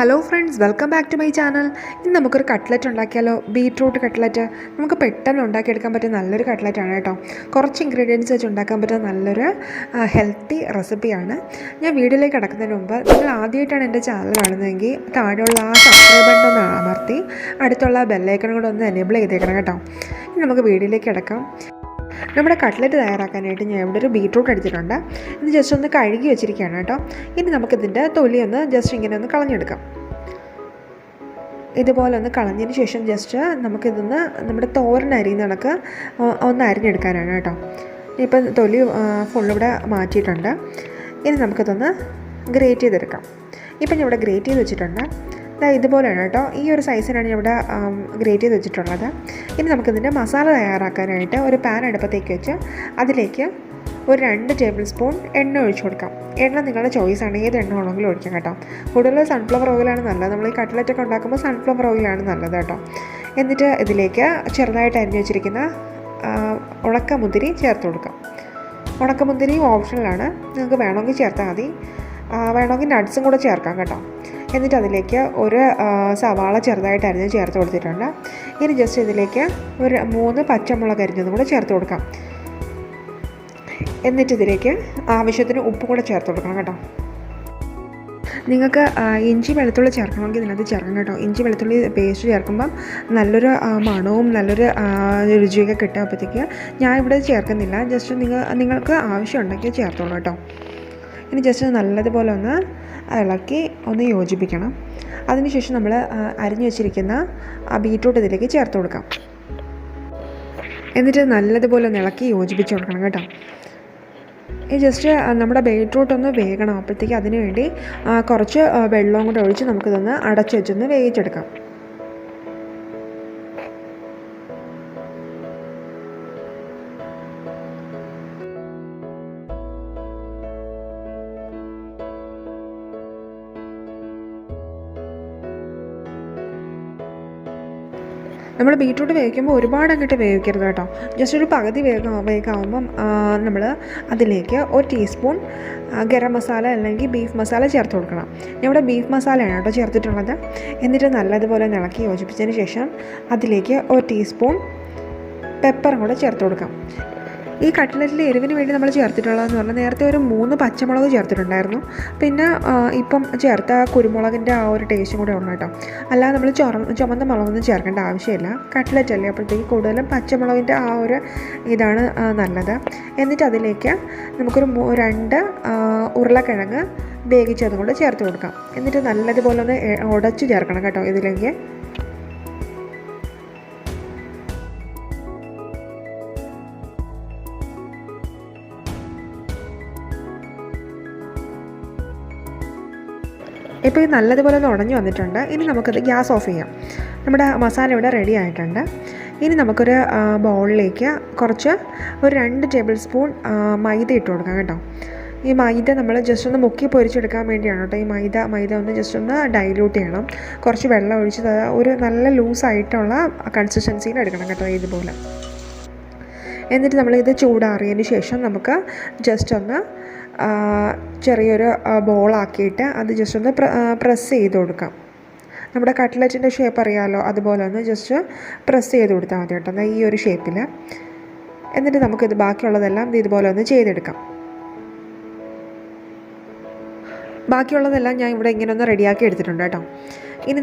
Hello friends, welcome back to my channel. ഇന്ന് നമുക്കൊരു cutlet ഉണ്ടാക്കിയാലോ? Beetroot cutlet. നമുക്ക് പെട്ടെന്ന് ഉണ്ടാക്കിയെടുക്കാൻ പറ്റിയ നല്ലൊരു കട്ട്ലറ്റാണ് കേട്ടോ. കുറച്ച് ഇൻഗ്രീഡിയൻസ് വെച്ച് ഉണ്ടാക്കാൻ പറ്റുന്ന നല്ലൊരു ഹെൽത്തി റെസിപ്പിയാണ്. ഞാൻ വീഡിയോയിലേക്ക് കിടക്കുന്നതിന് മുമ്പ് നിങ്ങൾ ആദ്യമായിട്ടാണ് എൻ്റെ ചാനൽ കാണുന്നതെങ്കിൽ താഴെയുള്ള ആ സബ്സ്ക്രൈബ് ബട്ടൺ ഒന്ന് അമർത്തി അടുത്തുള്ള ബെല്ലൈക്കണും കൂടെ ഒന്ന് എനേബിൾ ചെയ്തേക്കണം കേട്ടോ. ഇനി നമുക്ക് വീഡിയോയിലേക്ക് കിടക്കാം. നമ്മുടെ കട്ട്ലറ്റ് തയ്യാറാക്കാനായിട്ട് ഞാൻ ഇവിടെ ഒരു ബീട്രൂട്ട് എടുത്തിട്ടുണ്ട്. ഇത് ജസ്റ്റ് ഒന്ന് കഴുകി വെച്ചിരിക്കുകയാണ് കേട്ടോ. ഇനി നമുക്കിതിൻ്റെ തൊലി ഒന്ന് ജസ്റ്റ് ഇങ്ങനെ ഒന്ന് കളഞ്ഞെടുക്കാം. ഇതുപോലെ ഒന്ന് കളഞ്ഞതിന് ശേഷം ജസ്റ്റ് നമുക്കിതൊന്ന് നമ്മുടെ തോരൻ അരിയുന്ന കണക്ക് ഒന്ന് അരിഞ്ഞെടുക്കാനാണ് കേട്ടോ. ഇപ്പം തൊലി ഫുള്ളിവിടെ മാറ്റിയിട്ടുണ്ട്. ഇനി നമുക്കിതൊന്ന് ഗ്രേറ്റ് ചെയ്തെടുക്കാം. ഇപ്പം ഞാൻ ഇവിടെ ഗ്രേറ്റ് ചെയ്ത് വെച്ചിട്ടുണ്ട്. ഇതുപോലെയാണ് കേട്ടോ. ഈ ഒരു സൈസിനാണ് ഞാൻ ഇവിടെ ഗ്രേറ്റ് ചെയ്ത് വെച്ചിട്ടുള്ളത്. ഇനി നമുക്കിതിൻ്റെ മസാല തയ്യാറാക്കാനായിട്ട് ഒരു പാൻ അടുപ്പത്തേക്ക് വെച്ച് അതിലേക്ക് ഒരു 2 ടേബിൾ സ്പൂൺ എണ്ണ ഒഴിച്ചു കൊടുക്കാം. എണ്ണ നിങ്ങളുടെ ചോയ്സാണ്, ഏത് എണ്ണ വേണമെങ്കിലും ഒഴിക്കാം കേട്ടോ. കൂടുതൽ സൺഫ്ലവർ ഓയിലാണ് നല്ലത്. നമ്മൾ ഈ കട്ട്ലറ്റൊക്കെ ഉണ്ടാക്കുമ്പോൾ സൺഫ്ലവർ ഓയിലാണ് നല്ലത് കേട്ടോ. എന്നിട്ട് ഇതിലേക്ക് ചെറുതായിട്ട് അരിഞ്ഞു വെച്ചിരിക്കുന്ന ഉണക്കമുന്തിരി ചേർത്ത് കൊടുക്കാം. ഉണക്കമുന്തിരി ഓപ്ഷണലാണ്, നിങ്ങൾക്ക് വേണമെങ്കിൽ ചേർത്താൽ മതി. വേണമെങ്കിൽ നട്ട്സും കൂടെ ചേർക്കാം കേട്ടോ. എന്നിട്ട് അതിലേക്ക് ഒരു സവാള ചെറുതായിട്ട് അരിഞ്ഞ് ചേർത്ത് കൊടുത്തിട്ടുണ്ട്. ഇനി ജസ്റ്റ് ഇതിലേക്ക് ഒരു 3 പച്ചമുളക് അരിഞ്ഞതും കൂടെ ചേർത്ത് കൊടുക്കാം. എന്നിട്ട് ഇതിലേക്ക് ആവശ്യത്തിന് ഉപ്പും കൂടെ ചേർത്ത് കൊടുക്കണം കേട്ടോ. നിങ്ങൾക്ക് ഇഞ്ചി വെളുത്തുള്ളി ചേർക്കണമെങ്കിൽ ഇതിനകത്ത് ചേർക്കാം കേട്ടോ. ഇഞ്ചി വെളുത്തുള്ളി പേസ്റ്റ് ചേർക്കുമ്പം നല്ലൊരു മണവും നല്ലൊരു രുചിയൊക്കെ കിട്ടുമ്പോഴത്തേക്ക് ഞാൻ ഇവിടെ ചേർക്കുന്നില്ല. ജസ്റ്റ് നിങ്ങൾക്ക് ആവശ്യമുണ്ടെങ്കിൽ ചേർത്തോളൂ കേട്ടോ. ഇനി ജസ്റ്റ് നല്ലതുപോലെ ഒന്ന് ഇളക്കി ഒന്ന് യോജിപ്പിക്കണം. അതിനുശേഷം നമ്മൾ അരിഞ്ഞു വെച്ചിരിക്കുന്ന ആ ബീട്രൂട്ട് ഇതിലേക്ക് ചേർത്ത് കൊടുക്കാം. എന്നിട്ട് നല്ലതുപോലെ ഒന്ന് ഇളക്കി യോജിപ്പിച്ച് കൊടുക്കണം കേട്ടോ. ഈ ജസ്റ്റ് നമ്മുടെ ബീട്രൂട്ട് ഒന്ന് വേകണം. അപ്പോഴത്തേക്ക് അതിന് വേണ്ടി കുറച്ച് വെള്ളവും കൂടെ ഒഴിച്ച് നമുക്കിതൊന്ന് അടച്ചു വെച്ചൊന്ന് വേവിച്ചെടുക്കാം. നമ്മൾ ബീട്രൂട്ട് വേവിക്കുമ്പോൾ ഒരുപാട് അങ്ങോട്ട് വേവിക്കരുത് കേട്ടോ. ജസ്റ്റ് ഒരു പകുതി വേഗമാകുമ്പം നമ്മൾ അതിലേക്ക് 1 ടീസ്പൂൺ ഗരം മസാല അല്ലെങ്കിൽ ബീഫ് മസാല ചേർത്ത് കൊടുക്കണം. ഞാൻ ഇവിടെ ബീഫ് മസാലയാണ് കേട്ടോ ചേർത്തിട്ടുള്ളത്. എന്നിട്ട് നല്ലതുപോലെ ഇളക്കി യോജിപ്പിച്ചതിന് ശേഷം അതിലേക്ക് 1 ടീസ്പൂൺ പെപ്പറും കൂടെ ചേർത്ത് കൊടുക്കാം. ഈ കട്ട്ലറ്റിൽ എരിവിന് വേണ്ടി നമ്മൾ ചേർത്തിട്ടുള്ളതെന്ന് പറഞ്ഞാൽ നേരത്തെ ഒരു 3 പച്ചമുളക് ചേർത്തിട്ടുണ്ടായിരുന്നു. പിന്നെ ഇപ്പം ചേർത്ത കുരുമുളകിൻ്റെ ആ ഒരു ടേസ്റ്റും കൂടെ ഉണ്ട് കേട്ടോ. അല്ലാതെ നമ്മൾ ചുമന്ന മുളകൊന്നും ചേർക്കേണ്ട ആവശ്യമില്ല. കട്ട്ലറ്റ് അല്ലേ, അപ്പോഴത്തേക്ക് കൂടുതലും പച്ചമുളകിൻ്റെ ആ ഒരു ഇതാണ് നല്ലത്. എന്നിട്ട് അതിലേക്ക് നമുക്കൊരു 2 ഉരുളക്കിഴങ്ങ് വേവിച്ചതും കൂടെ ചേർത്ത് കൊടുക്കാം. എന്നിട്ട് നല്ലതുപോലെ ഒന്ന് ഉടച്ച് ചേർക്കണം കേട്ടോ ഇതിലേക്ക്. ഇപ്പോൾ ഇത് നല്ലതുപോലെ ഒന്ന് ഉടഞ്ഞു വന്നിട്ടുണ്ട്. ഇനി നമുക്കത് ഗ്യാസ് ഓഫ് ചെയ്യാം. നമ്മുടെ മസാല ഇവിടെ റെഡി ആയിട്ടുണ്ട്. ഇനി നമുക്കൊരു ബൗളിലേക്ക് ഒരു 2 ടേബിൾ സ്പൂൺ മൈദ ഇട്ട് കൊടുക്കാം കേട്ടോ. ഈ മൈദ നമ്മൾ ജസ്റ്റ് ഒന്ന് മുക്കി പൊരിച്ചെടുക്കാൻ വേണ്ടിയാണ് കേട്ടോ. ഈ മൈദ ഒന്ന് ജസ്റ്റ് ഒന്ന് ഡൈല്യൂട്ട് ചെയ്യണം. കുറച്ച് വെള്ളം ഒഴിച്ച് ഒരു നല്ല ലൂസായിട്ടുള്ള കൺസിസ്റ്റൻസിയിൽ എടുക്കണം കേട്ടോ, ഇതുപോലെ. എന്നിട്ട് നമ്മളിത് ചൂടാറിയതിന് ശേഷം നമുക്ക് ജസ്റ്റ് ഒന്ന് ചെറിയൊരു ബോളാക്കിയിട്ട് അത് ജസ്റ്റ് ഒന്ന് പ്രസ് ചെയ്ത് കൊടുക്കാം. നമ്മുടെ കട്ട്ലറ്റിൻ്റെ ഷേപ്പ് അറിയാമല്ലോ, അതുപോലെ ഒന്ന് ജസ്റ്റ് പ്രസ് ചെയ്ത് കൊടുത്താൽ മതി കേട്ടോ, ഈ ഒരു ഷേപ്പിൽ. എന്നിട്ട് നമുക്കിത് ബാക്കിയുള്ളതെല്ലാം ഇതുപോലെ ഒന്ന് ചെയ്തെടുക്കാം. ബാക്കിയുള്ളതെല്ലാം ഞാൻ ഇവിടെ ഇങ്ങനെ ഒന്ന് റെഡിയാക്കി എടുത്തിട്ടുണ്ട് കേട്ടോ. ഇനി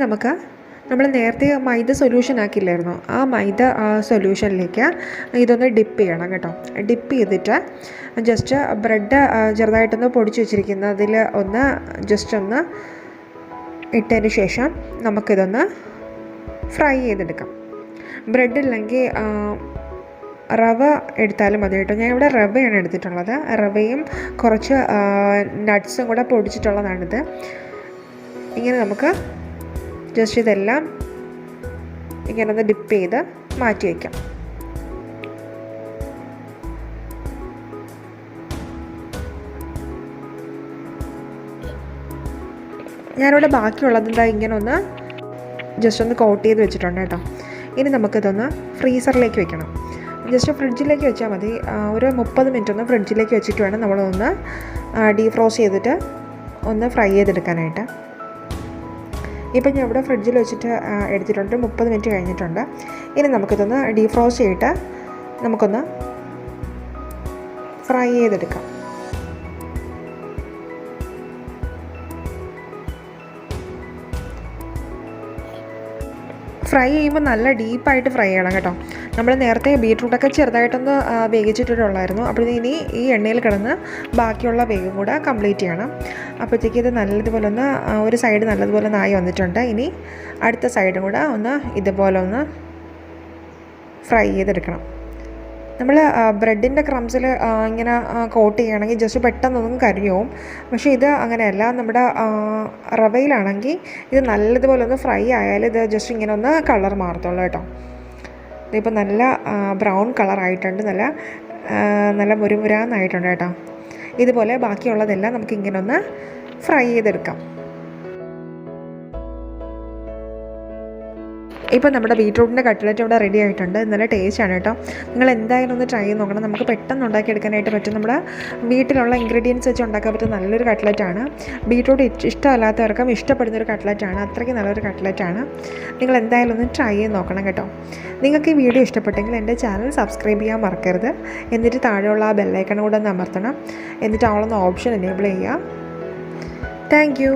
നമ്മൾ നേരത്തെ മൈദ സൊല്യൂഷൻ ആക്കിയില്ലായിരുന്നു, ആ മൈദ സൊല്യൂഷനിലേക്ക് ഇതൊന്ന് ഡിപ്പ് ചെയ്യണം കേട്ടോ. ഡിപ്പ് ചെയ്തിട്ട് ജസ്റ്റ് ബ്രെഡ് ചെറുതായിട്ടൊന്ന് പൊടിച്ച് വെച്ചിരിക്കുന്നതിൽ ഒന്ന് ജസ്റ്റ് ഒന്ന് ഇട്ടതിന് ശേഷം നമുക്കിതൊന്ന് ഫ്രൈ ചെയ്തെടുക്കാം. ബ്രെഡ് ഇല്ലെങ്കിൽ റവ എടുത്താലും മതി കേട്ടോ. ഞാൻ ഇവിടെ റവയാണ് എടുത്തിട്ടുള്ളത്. റവയും കുറച്ച് നട്ട്സും കൂടെ പൊടിച്ചിട്ടുള്ളതാണിത്. ഇങ്ങനെ നമുക്ക് ജസ്റ്റ് ഇതെല്ലാം ഇങ്ങനെ ഒന്ന് ഡിപ്പ് ചെയ്ത് മാറ്റി വയ്ക്കാം. ഞാനിവിടെ ബാക്കിയുള്ളതെന്താ ഇങ്ങനെ ഒന്ന് ജസ്റ്റ് ഒന്ന് കോട്ട് ചെയ്ത് വെച്ചിട്ടുണ്ട് കേട്ടോ. ഇനി നമുക്കിതൊന്ന് ഫ്രീസറിലേക്ക് വെക്കണം. ജസ്റ്റ് ഫ്രിഡ്ജിലേക്ക് വെച്ചാൽ മതി. ഒരു 30 മിനിറ്റ് ഒന്ന് ഫ്രിഡ്ജിലേക്ക് വെച്ചിട്ട് വേണം നമ്മളൊന്ന് ഡീഫ്രോസ്റ്റ് ചെയ്തിട്ട് ഒന്ന് ഫ്രൈ ചെയ്തെടുക്കാനായിട്ട്. ഇപ്പം ഞാൻ ഇവിടെ ഫ്രിഡ്ജിൽ വെച്ചിട്ട് എടുത്തിട്ടുണ്ട്. 30 മിനിറ്റ് കഴിഞ്ഞിട്ടുണ്ട്. ഇനി നമുക്കിതൊന്ന് ഡീഫ്രോസ്റ്റ് ചെയ്തിട്ട് നമുക്കൊന്ന് ഫ്രൈ ചെയ്തെടുക്കാം. ഫ്രൈ ചെയ്യുമ്പോൾ നല്ല ഡീപ്പായിട്ട് ഫ്രൈ ചെയ്യണം കേട്ടോ. നമ്മൾ നേരത്തെ ബീട്രൂട്ടൊക്കെ ചെറുതായിട്ടൊന്ന് വേവിച്ചിട്ടുള്ളായിരുന്നു. അപ്പോൾ ഇനി ഈ എണ്ണയിൽ കിടന്ന് ബാക്കിയുള്ള വേവും കൂടെ കംപ്ലീറ്റ് ചെയ്യണം. അപ്പോഴത്തേക്ക് ഇത് നല്ലതുപോലെ ഒന്ന് ഒരു സൈഡ് നല്ലതുപോലെ ഒന്ന് ആയി വന്നിട്ടുണ്ട്. ഇനി അടുത്ത സൈഡും കൂടെ ഒന്ന് ഇതുപോലെ ഒന്ന് ഫ്രൈ ചെയ്തെടുക്കണം. നമ്മൾ ബ്രെഡിൻ്റെ ക്രംസിൽ ഇങ്ങനെ കോട്ട് ചെയ്യുകയാണെങ്കിൽ ജസ്റ്റ് പെട്ടെന്നൊന്നും കരിഞ്ഞു പോവും. പക്ഷേ ഇത് അങ്ങനെയല്ല. നമ്മുടെ റവയിലാണെങ്കിൽ ഇത് നല്ലതുപോലെ ഒന്ന് ഫ്രൈ ആയാൽ ഇത് ജസ്റ്റ് ഇങ്ങനെ ഒന്ന് കളർ മാറത്തുള്ളൂ കേട്ടോ. ഇതിപ്പോൾ നല്ല ബ്രൗൺ കളറായിട്ടുണ്ട്. നല്ല മുരുമുരാന്നായിട്ടുണ്ട് കേട്ടോ. ഇതുപോലെ ബാക്കിയുള്ളതെല്ലാം നമുക്കിങ്ങനെ ഒന്ന് ഫ്രൈ ചെയ്തെടുക്കാം. ഇപ്പോൾ നമ്മുടെ ബീട്രൂട്ടിൻ്റെ കട്ട്ലറ്റ് ഇവിടെ റെഡി ആയിട്ടുണ്ട്. നല്ല ടേസ്റ്റാണ് കേട്ടോ. നിങ്ങൾ എന്തായാലും ഒന്ന് ട്രൈ ചെയ്ത് നോക്കണം. നമുക്ക് പെട്ടെന്ന് ഉണ്ടാക്കിയെടുക്കാനായിട്ട് പറ്റും. നമ്മുടെ വീട്ടിലുള്ള ഇൻഗ്രീഡിയൻസ് വെച്ച് ഉണ്ടാക്കാൻ പറ്റുന്ന നല്ലൊരു കട്ട്ലറ്റാണ്. ബീട്രൂട്ട് ഇഷ്ടമല്ലാത്തവർക്കും ഇഷ്ടപ്പെടുന്നൊരു കട്ട്ലറ്റാണ്. അത്രയ്ക്ക് നല്ലൊരു കട്ട്ലറ്റാണ്. നിങ്ങൾ എന്തായാലും ഒന്ന് ട്രൈ ചെയ്ത് നോക്കണം കേട്ടോ. നിങ്ങൾക്ക് ഈ വീഡിയോ ഇഷ്ടപ്പെട്ടെങ്കിൽ എൻ്റെ ചാനൽ സബ്സ്ക്രൈബ് ചെയ്യാൻ മറക്കരുത്. എന്നിട്ട് താഴെയുള്ള ആ ബെല്ലൈക്കൺ കൂടെ ഒന്ന് അമർത്തണം. എന്നിട്ട് അവളൊന്ന് ഓപ്ഷൻ എനേബിൾ ചെയ്യുക. Thank you.